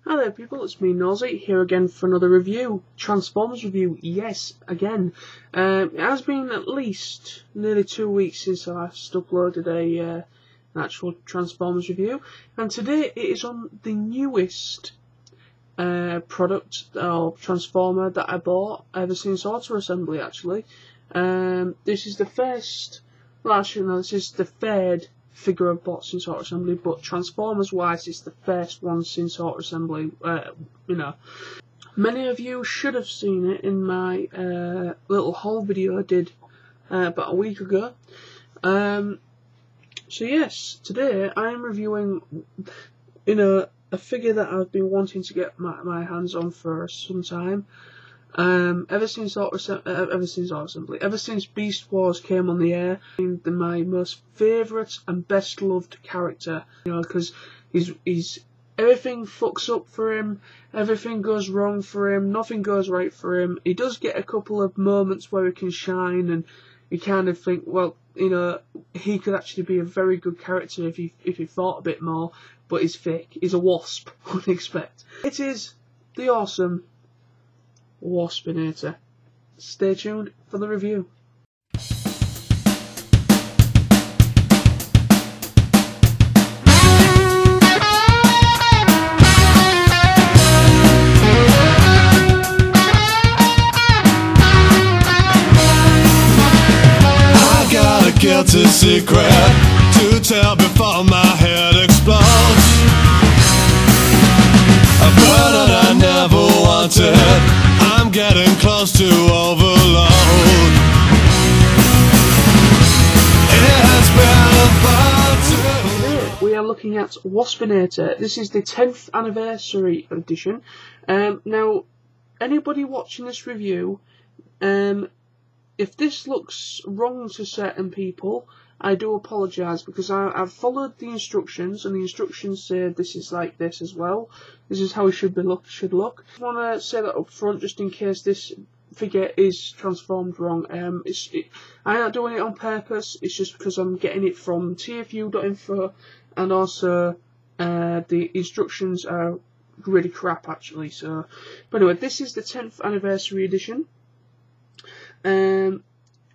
Hi there people, it's me Nosy, here again for another review. Transformers review, yes, again. It has been at least nearly 2 weeks since I last uploaded an actual Transformers review. And today it is on the newest product, or Transformer, that I bought ever since Auto Assembly actually. This is the first, well actually no, this is the third figure I've bought since Auto Assembly, but Transformers wise it's the first one since Auto Assembly. Many of you should have seen it in my little haul video I did about a week ago. So yes, today I'm reviewing a figure that I've been wanting to get my hands on for some time. Ever since Beast Wars came on the air, my most favourite and best loved character, because he's everything fucks up for him, everything goes wrong for him, nothing goes right for him. He does get a couple of moments where he can shine, and you kind of think, well, he could actually be a very good character if he thought a bit more, but he's fake. He's a wasp, wouldn't expect. It is the awesome Waspinator. Stay tuned for the review. I got a guilty secret to tell before my head explodes. A burden I never wanted, I'm getting close to overload. It has been a fun. We are looking at Waspinator. This is the 10th anniversary edition. Now, anybody watching this review, if this looks wrong to certain people, I do apologise, because I've followed the instructions, and the instructions say this is like this as well. This is how it should look. I want to say that up front, just in case this figure is transformed wrong. I'm not doing it on purpose. It's just because I'm getting it from tfu.info, and also the instructions are really crap actually. So, but anyway, this is the 10th anniversary edition.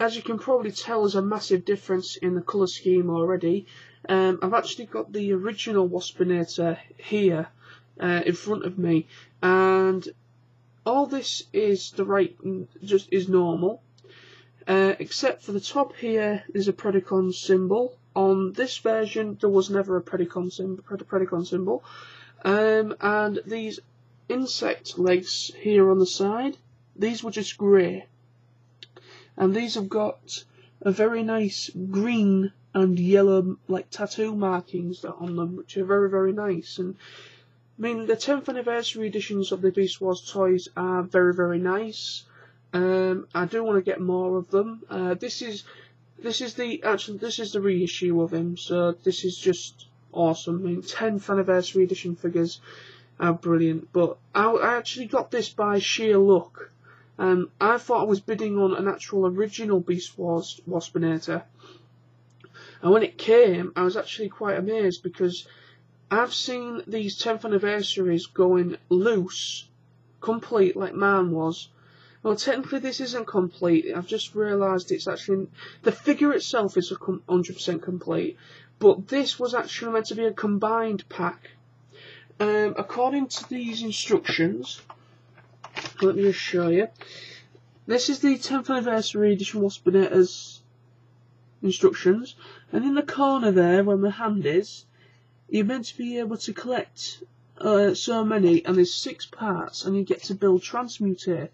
As you can probably tell, there's a massive difference in the colour scheme already. I've actually got the original Waspinator here in front of me, and all this is is normal, except for the top here. There's a Predacon symbol. On this version, there was never a Predacon symbol, and these insect legs here on the side, these were just grey. And these have got a very nice green and yellow like tattoo markings on them, which are very, very nice. And I mean, the 10th anniversary editions of the Beast Wars toys are very, very nice. I do want to get more of them. This is the reissue of him, so this is just awesome. I mean, 10th anniversary edition figures are brilliant. But I actually got this by sheer luck. I thought I was bidding on an actual original Beast Wars Waspinator, and when it came I was actually quite amazed, because I've seen these 10th anniversaries going loose, complete like mine was. Well, technically this isn't complete. I've just realised it's actually, the figure itself is 100% complete, but this was actually meant to be a combined pack. According to these instructions, let me just show you. This is the 10th anniversary edition Waspinator's instructions, and in the corner there, where my hand is, you're meant to be able to collect so many, and there's 6 parts, and you get to build Transmutate.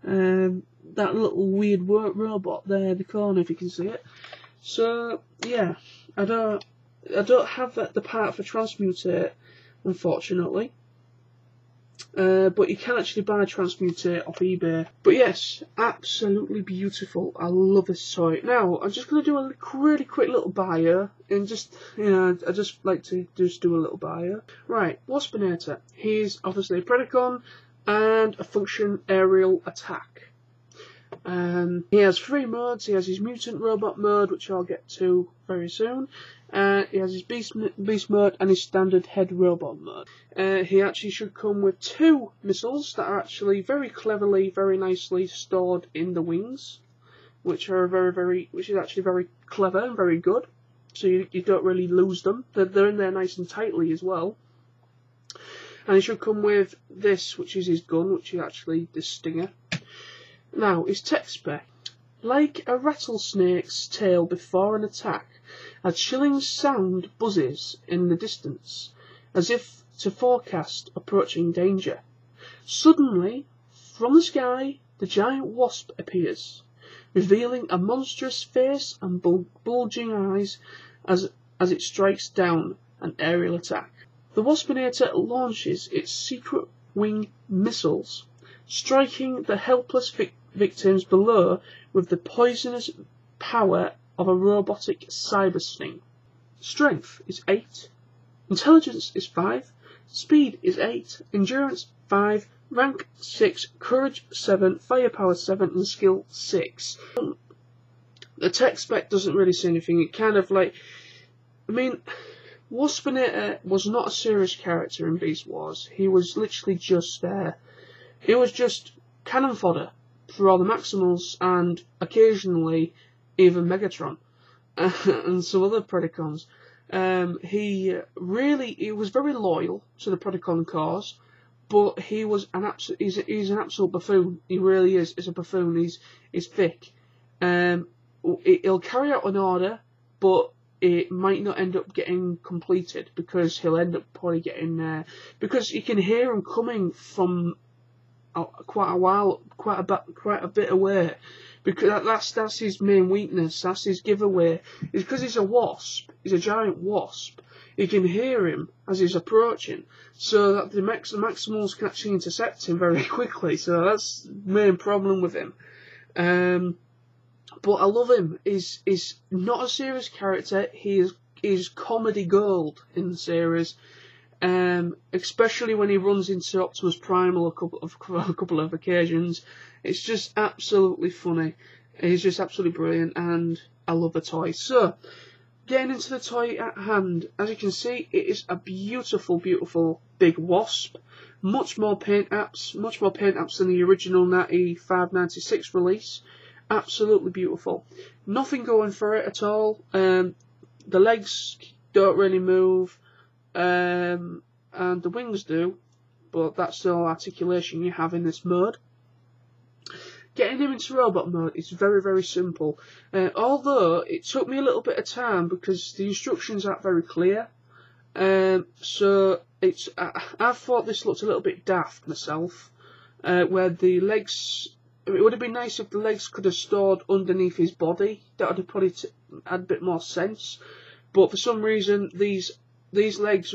That little weird robot there in the corner, if you can see it. So yeah, I don't have the part for Transmutate, unfortunately. But you can actually buy Transmutate off eBay. But yes, absolutely beautiful. I love this toy. Now, I'm just going to do a really quick little bio, and just, I just like to just do a little bio. Right, Waspinator. He's obviously a Predacon and a function aerial attack. He has 3 modes. He has his mutant robot mode, which I'll get to very soon. He has his beast mode and his standard head robot mode. He actually should come with 2 missiles that are actually very cleverly, very nicely stored in the wings, which are which is actually very clever and very good. So you don't really lose them. They're in there nice and tightly as well. And he should come with this, which is his gun, which is actually this stinger. Now, his tech spec. Like a rattlesnake's tail before an attack, a chilling sound buzzes in the distance, as if to forecast approaching danger. Suddenly, from the sky, the giant wasp appears, revealing a monstrous face and bulging eyes as it strikes down an aerial attack. The Waspinator launches its secret wing missiles, striking the helpless victims below with the poisonous power of a robotic cyber sting. Strength is 8, intelligence is 5, speed is 8, endurance 5, rank 6, courage 7, firepower 7, and skill 6. The tech spec doesn't really say anything. It kind of like, I mean, Waspinator was not a serious character in Beast Wars. He was literally just there. He was just cannon fodder for all the Maximals and occasionally even Megatron and some other Predacons. He was very loyal to the Predacon cause, but he was he's an absolute buffoon. He really is. He's a buffoon. He's thick. He'll carry out an order, but it might not end up getting completed because he'll end up probably getting because you can hear him coming from quite a bit away, because that's his main weakness. That's his giveaway. It's because he's a wasp. He's a giant wasp. You can hear him as he's approaching, so that the Maximals can actually intercept him very quickly. So that's the main problem with him. But I love him. He's not a serious character. He is comedy gold in the series. Especially when he runs into Optimus Primal a couple of occasions. It's just absolutely funny. He's just absolutely brilliant, and I love the toy. So, getting into the toy at hand, as you can see, it is a beautiful, beautiful big wasp. Much more paint apps than the original 95-96 release. Absolutely beautiful. Nothing going for it at all. The legs don't really move. And the wings do, but that's the articulation you have in this mode. Getting him into robot mode is very, very simple, although it took me a little bit of time because the instructions aren't very clear. So I thought this looked a little bit daft myself, where the legs. It would have been nice if the legs could have stored underneath his body. That would have probably had a bit more sense. But for some reason, these legs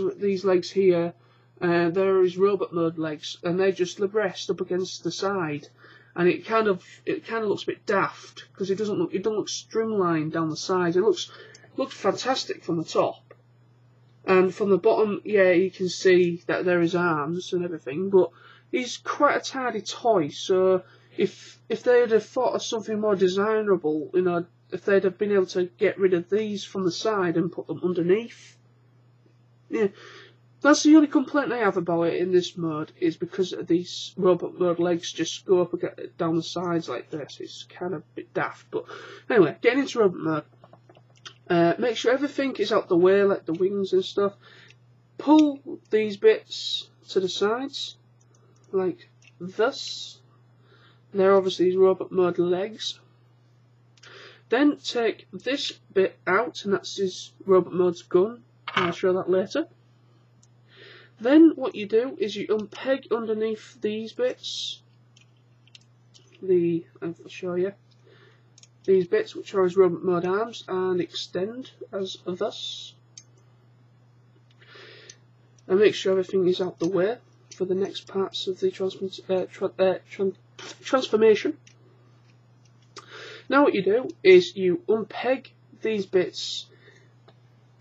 here, they're his robot mode legs, and they just rest up against the side, and it kind of looks a bit daft because it doesn't look streamlined down the sides. It looks fantastic from the top, and from the bottom, yeah, you can see that there is arms and everything, but he's quite a tidy toy. So if they'd have thought of something more desirable, you know, if they'd have been able to get rid of these from the side and put them underneath. Yeah, that's the only complaint I have about it in this mode, is because of these robot mode legs just go up and down the sides like this. It's kind of a bit daft, but anyway, getting into robot mode. Make sure everything is out the way, like the wings and stuff. Pull these bits to the sides, like this. They're obviously his robot mode legs. Then take this bit out, and that's his robot mode's gun. I'll show that later. Then what you do is you unpeg underneath these bits. I'll show you. These bits, which are his robot mode arms, and extend as thus. And make sure everything is out the way for the next parts of the transformation. Now what you do is you unpeg these bits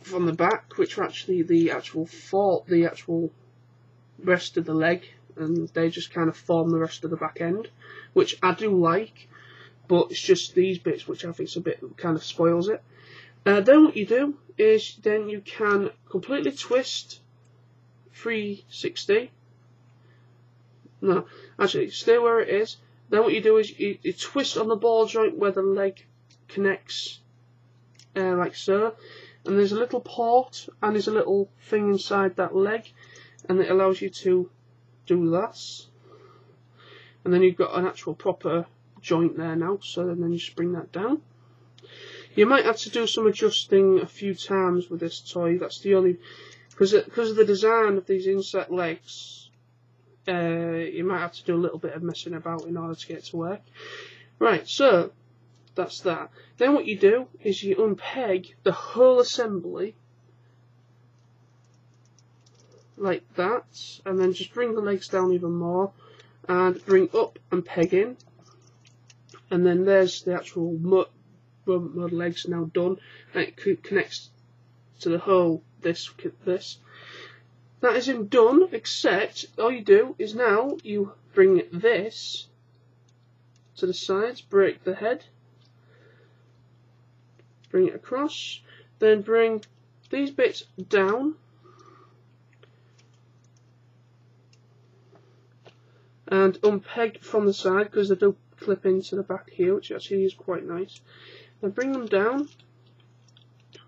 from the back, which are actually the actual rest of the leg, and they just kind of form the rest of the back end, which I do like, but it's just these bits which I think is a bit kind of spoils it. Then what you do is then you can completely twist 360. No, actually, stay where it is. Then what you do is you twist on the ball joint where the leg connects, like so. And there's a little port and there's a little thing inside that leg, and it allows you to do that. And then you've got an actual proper joint there now, so then you just bring that down. You might have to do some adjusting a few times with this toy. That's the only, because of the design of these insect legs, you might have to do a little bit of messing about in order to get it to work. Right, so that's that. Then what you do is you unpeg the whole assembly like that, and then just bring the legs down even more, and bring up and peg in, and then there's the actual rubber mud legs now done, and it connects to the whole this. That isn't done, except all you do is now you bring this to the sides, break the head, bring it across, then bring these bits down, and unpeg from the side, because they do clip into the back here, which actually is quite nice. Then bring them down,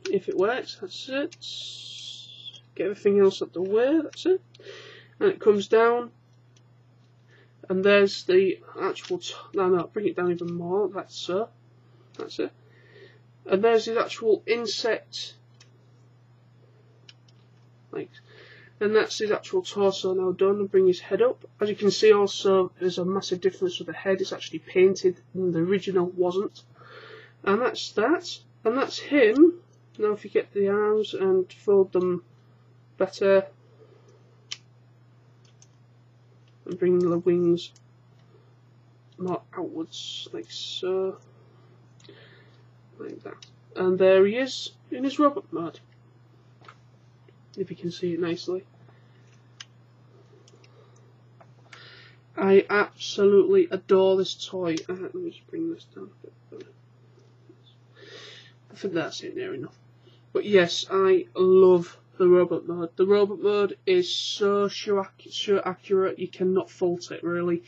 if it works, that's it. Get everything else out the way, that's it. And it comes down, and there's the actual, no, bring it down even more, that's so, that's it. And there's the actual insect, like, and that's his actual torso now done, and bring his head up. As you can see also, there's a massive difference with the head, it's actually painted, and the original wasn't. And that's that, and that's him. Now if you get the arms and fold them better, and bring the wings more outwards, like so, like that. And there he is, in his robot mode, if you can see it nicely. I absolutely adore this toy. Let me just bring this down a bit further. I think that's it near enough. But yes, I love the robot mode. The robot mode is so sure accurate, you cannot fault it really.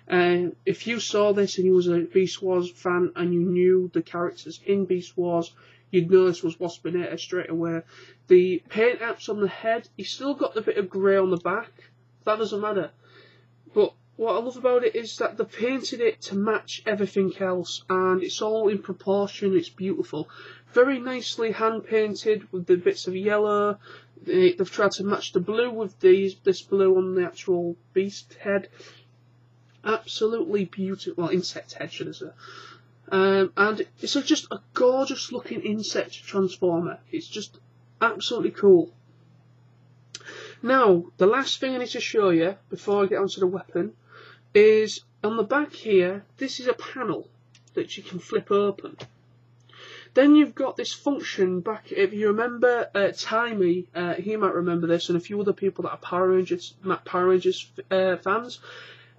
If you saw this and you was a Beast Wars fan and you knew the characters in Beast Wars, you'd know this was Waspinator straight away. The paint apps on the head, you still got the bit of grey on the back. That doesn't matter. But what I love about it is that they painted it to match everything else, and it's all in proportion, it's beautiful. Very nicely hand painted with the bits of yellow. They've tried to match the blue with this blue on the actual beast head. Absolutely beautiful, well, insect head should I say. And it's just a gorgeous looking insect transformer. It's just absolutely cool. Now, the last thing I need to show you before I get onto the weapon is on the back here, this is a panel that you can flip open. Then you've got this function back, if you remember Timey, he might remember this, and a few other people that are Power Rangers fans.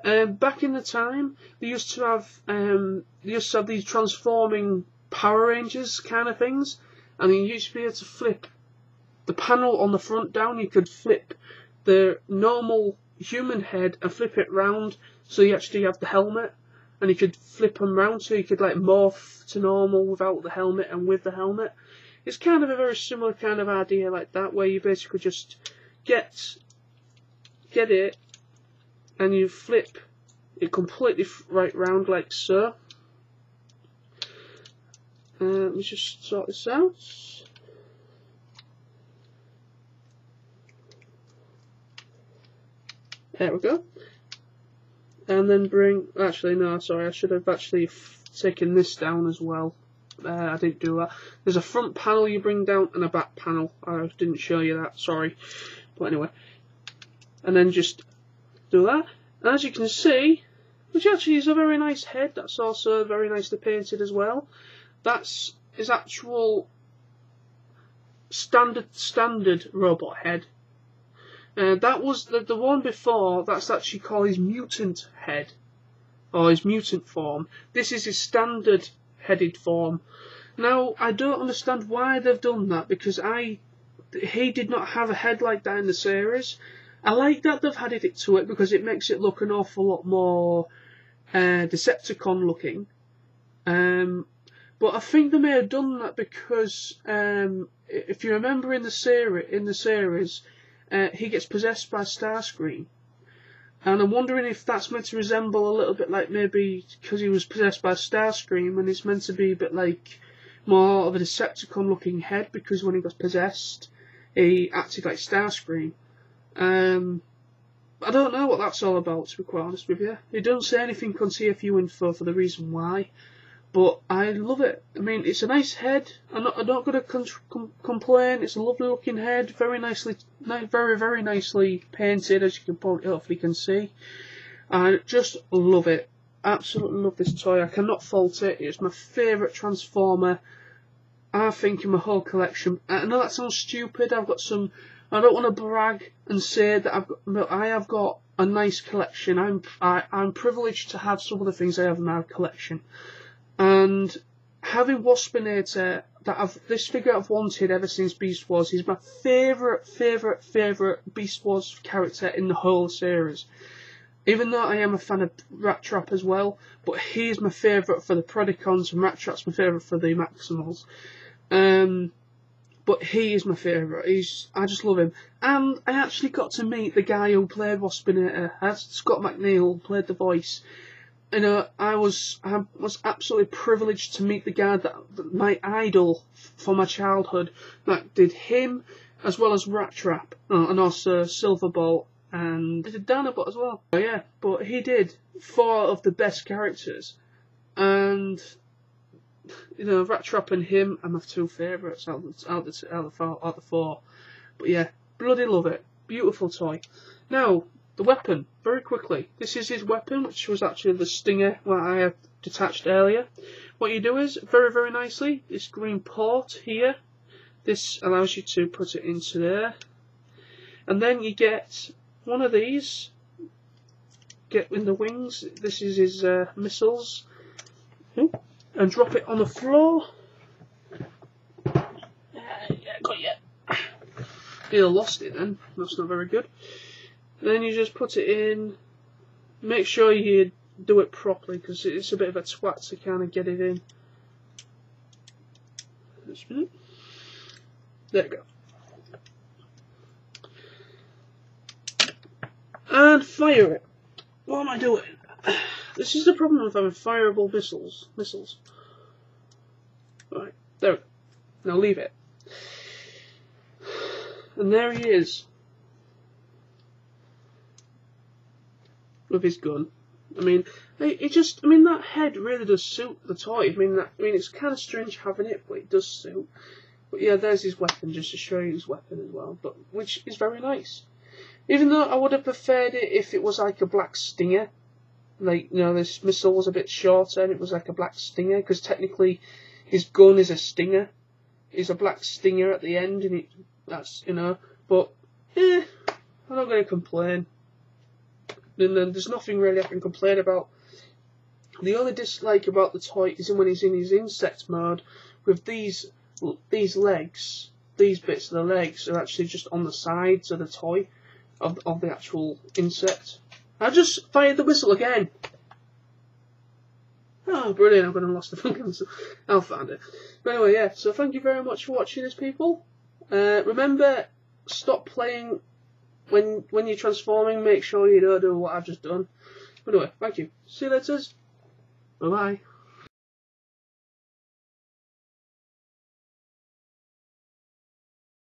Back in the time, they used to have these transforming Power Rangers kind of things, and you used to be able to flip the panel on the front down. You could flip the normal human head and flip it round, so you actually have the helmet, and you could flip them round so you could like morph to normal without the helmet and with the helmet. It's kind of a very similar kind of idea like that, where you basically just get it and you flip it completely right round like so. Let me just sort this out. There we go. And then bring, actually no, sorry, I should have actually taken this down as well. I didn't do that. There's a front panel you bring down and a back panel. I didn't show you that, sorry. But anyway. And then just do that. And as you can see, which actually is a very nice head, that's also very nicely painted as well. That's his actual standard robot head. That was the one before, that's actually called his mutant head, or his mutant form. This is his standard headed form. Now, I don't understand why they've done that, because he did not have a head like that in the series. I like that they've added it to it, because it makes it look an awful lot more Decepticon looking. But I think they may have done that because if you remember in the series, he gets possessed by Starscream, and I'm wondering if that's meant to resemble a little bit like, maybe because he was possessed by Starscream, and it's meant to be a bit like more of a Decepticon looking head, because when he got possessed, he acted like Starscream. I don't know what that's all about, to be quite honest with you. It doesn't say anything on TFU info for the reason why, but I love it. I mean, it's a nice head. I'm not going to complain. It's a lovely looking head, very very nicely painted, as you can hopefully can see. I just love it. Absolutely love this toy. I cannot fault it. It's my favourite Transformer, I think, in my whole collection. I know that sounds stupid. I've got some. I don't want to brag and say that I have got a nice collection. I'm privileged to have some of the things I have in my collection, and having Waspinator, this figure I've wanted ever since Beast Wars. He's my favourite Beast Wars character in the whole series. Even though I am a fan of Rat Trap as well, but he's my favourite for the Predacons, and Rat Trap's my favourite for the Maximals. But he is my favourite. I just love him. And I actually got to meet the guy who played Waspinator. Scott McNeil played the voice. You know, I was absolutely privileged to meet the guy that my idol for my childhood, that did him, as well as Rat Trap, and also Silverbolt, and did Dinobot as well. Oh, yeah, but he did 4 of the best characters, and you know, Rat Trap and him are my 2 favourites out of the 4. But yeah, bloody love it. Beautiful toy. Now, the weapon, very quickly. This is his weapon, which was actually the Stinger that I had detached earlier. What you do is, very nicely, this green port here, this allows you to put it into there. And then you get one of these, get in the wings. This is his missiles. And drop it on the floor. Yeah, got you. You lost it then. That's not very good. Then you just put it in. Make sure you do it properly, because it's a bit of a twat to kind of get it in. Just a minute. There we go. And fire it. What am I doing? This is the problem with having fireable missiles. Right, there we go. Now leave it. And there he is. With his gun. I mean, that head really does suit the toy. I mean, it's kind of strange having it, but it does suit. But yeah, there's his weapon, just to show you his weapon as well, but which is very nice. Even though I would have preferred it if it was like a black Stinger. Like, you know, this missile was a bit shorter and it was like a black Stinger, because technically his gun is a Stinger. It's a black Stinger at the end, and that's, you know, but, I'm not going to complain. And then there's nothing really I can complain about. The only dislike about the toy is when he's in his insect mode, with these legs, these bits of the legs are actually just on the sides of the toy, of the actual insect. I just fired the whistle again. Oh, brilliant, I'm going to lost the fucking... I'll find it. But anyway, yeah, so thank you very much for watching this, people. Remember, stop playing when you're transforming. Make sure you don't do what I've just done. But anyway, thank you. See you later. Bye-bye.